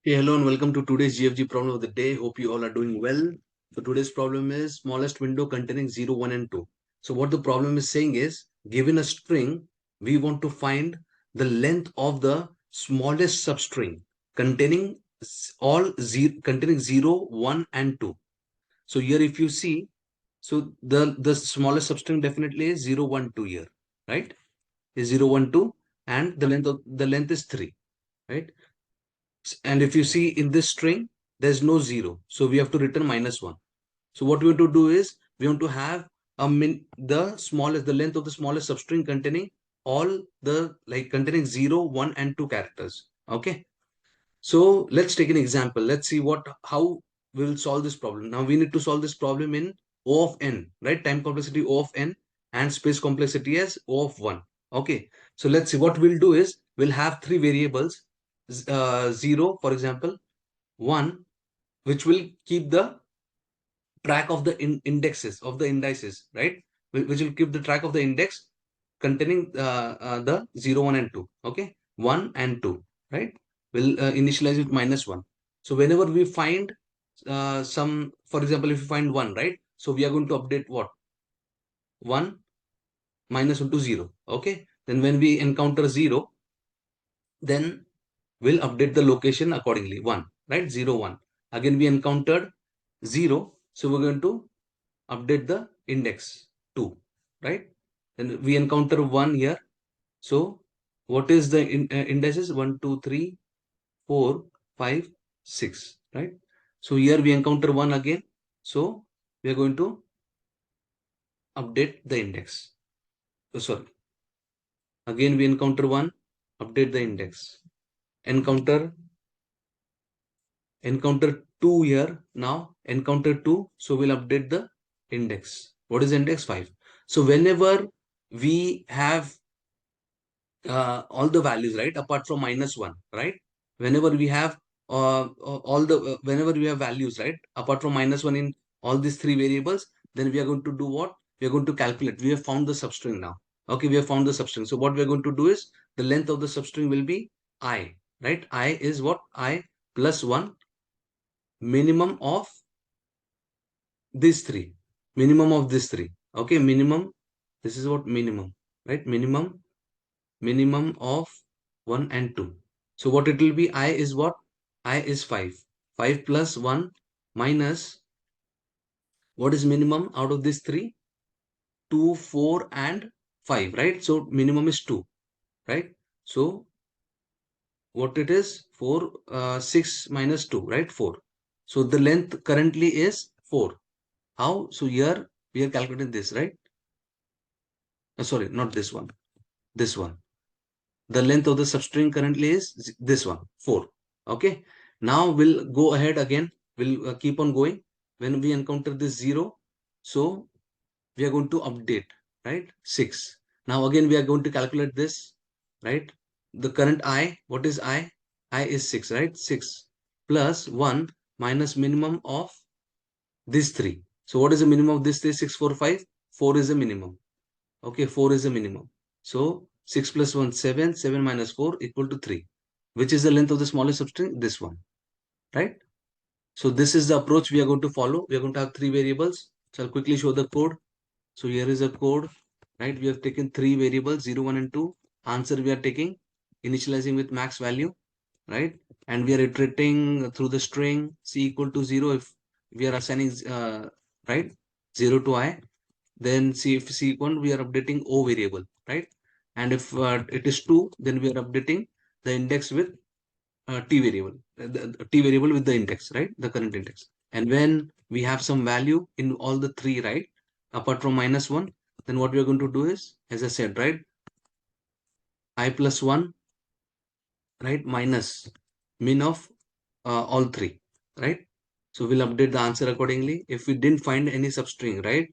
Hey, hello and welcome to today's GFG problem of the day. Hope you all are doing well. So today's problem is smallest window containing 0, 1 and 2. So what the problem is saying is, given a string, we want to find the length of the smallest substring containing containing 0, 1 and 2. So here if you see, so the smallest substring definitely is 0, 1, 2 here, right? Is 0, 1, 2 and the length is 3, right? And if you see in this string, there's no zero. So we have to return -1. So what we want to do is we want to have the length of the smallest substring containing all the containing 0, 1 and 2 characters. Okay. So let's take an example. Let's see how we will solve this problem. Now we need to solve this problem in O of n, right? Time complexity O of n and space complexity as O of 1. Okay. So let's see what we'll do is we'll have three variables, 0, for example, 1, which will keep the track of the indexes of the indices, right? Which will keep the track of the index containing the 0, 1 and 2. Okay. 1 and 2, right? We'll initialize with -1. So whenever we find for example, if you find 1, right? So we are going to update what? 1 -1 to 0. Okay. Then when we encounter 0, then we'll update the location accordingly. 1, right? 0, 1. Again, we encountered 0. So we're going to update the index 2, right? Then we encounter 1 here. So what is the indices? 1, 2, 3, 4, 5, 6, right? So here we encounter 1 again. So we are going to update the index. Oh, sorry. Again we encounter 1, update the index. Encounter 2 here. Now encounter 2. So we'll update the index. What is index? 5. So whenever we have all the values, right, apart from -1, right? Whenever we have whenever we have values, right, apart from -1 in all these three variables, then we are going to do what? We are going to calculate. We have found the substring now. Okay, we have found the substring. So what we are going to do is the length of the substring will be I, right? I is what? I plus 1 minimum of these three. Minimum of these three. Okay, minimum. This is what minimum, right? Minimum of 1 and 2. So what it will be? I is what? I is 5. 5 plus 1 minus what is minimum out of these three? 2, 4 and 5, right? So minimum is 2, right? So what it is? 4, 6 minus 2, right? 4. So the length currently is 4. How? So here we are calculating this, right? Sorry, not this one. This one. The length of the substring currently is this one, 4. Okay. Now we'll go ahead again. We'll keep on going. When we encounter this 0, so we are going to update, right? 6. Now again we are going to calculate this, right? The current I, what is I? I is 6, right? 6 plus 1 minus minimum of these 3. So what is the minimum of this 3? 6, 4, 5. 4 is the minimum. Okay, 4 is the minimum. So 6 plus 1, 7. 7 minus 4 equal to 3. Which is the length of the smallest substring? This one, right? So this is the approach we are going to follow. We are going to have three variables. So I'll quickly show the code. So here is a code, right? We have taken three variables, 0, 1 and 2. Answer we are taking, initializing with max value, right? And we are iterating through the string c equal to 0 if we are assigning, right, 0 to I. Then see if C1 we are updating O variable, right? And if it is 2, then we are updating the index with T variable, the T variable with the index, right? The current index. And when we have some value in all the three, right? Apart from -1, then what we are going to do is, as I said, right? I plus 1, right? Minus min of all three, right? So we'll update the answer accordingly. If we didn't find any substring, right?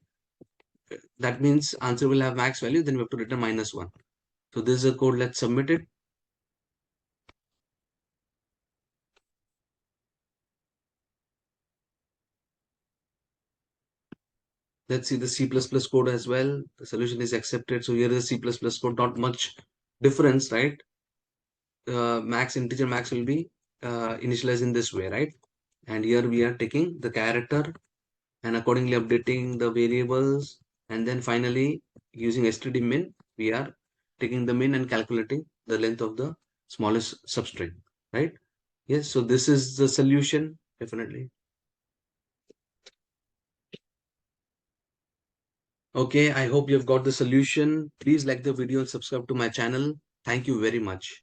That means answer will have max value, then we have to return -1. So this is the code. Let's submit it. Let's see the C++ code as well. The solution is accepted. So here is the C++ code. Not much difference, right? Max integer max will be initialize in this way, right? And here we are taking the character and accordingly updating the variables, and then finally using std min we are taking the min and calculating the length of the smallest substring, right? Yes, so this is the solution definitely. Okay, I hope you've got the solution. Please like the video and subscribe to my channel. Thank you very much.